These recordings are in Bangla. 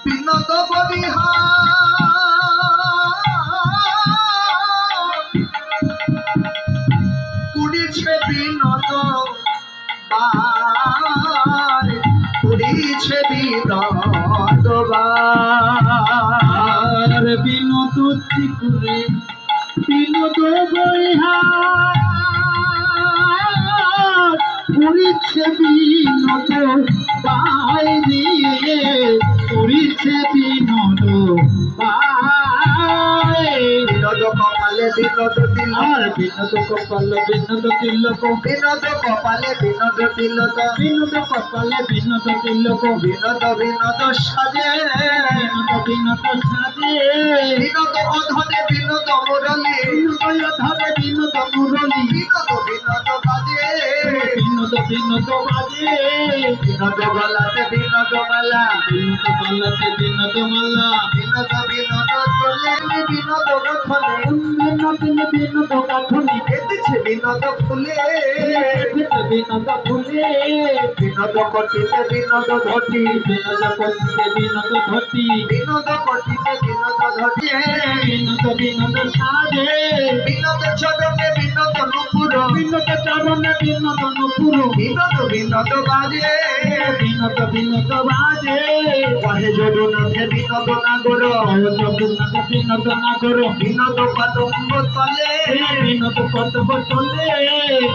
বিনোদ বলিহার পুরিছে বিনোদ বার, পুরিছে বিনোদ বার। বিনোদ ত্রিপুরে বিনোদ বলিহার পুরিছে বিনোদ বাইরে, পুরিছে বিনোদ বিনোদ কপালে বিনোদ তিলক, বিনোদ কপালে বিনোদ তিলক, বিনোদ কপালে বিনোদ তিলক, বিনোদ কপালে বিনোদ তিলক, বিনোদ বিনোদ সাজে, বিনোদ বিনোদ সাজে, বিনোদ অধরে বিনোদ মুরলী, বিনোদ ধরে বিনোদ মুরলী, বিনোদ বিনোদ বাজে, বিনোদ বিনোদ বাজে, বিনোদ গলাতে বিনোদ মালা, বিনোদ গলাতে বিনোদ মালা, বিনোদ বিনোদ তোলে বিনোদ রথনে, বিনোদ বিনোদ গাঁথনি, কেটেছে বিনোদ ফুলে, বিনোদ ফুলে, বিনোদ কটিতে বিনোদ ধটি, বিনোদ কটিতে বিনোদ ধটি, বিনোদ কটিতে বিনোদ ধটি, বিনোদ বিনোদ সাজে, বিনোদ চরণে বিনোদ নুপুর, বিনোদ চরণে বিনোদ নুপুর, বিনোদ বিনোদ বাজে, বিনোদ বিনোদ বাজে, কহে যদুনাথে বিনোদ নাগর, জগন্নাথ বিনোদ নাগর, বিনোদ পদম্ব তলে, বিনোদ পদ্ম চলে,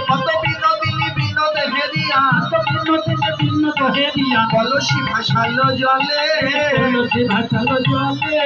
কত বিনোদিনী বিনোদ হেরিয়া, বিনোদিনী বিনোদ হেরিয়া, কলসি ভাসালো জলে, তুলসী ভাসালো জলে।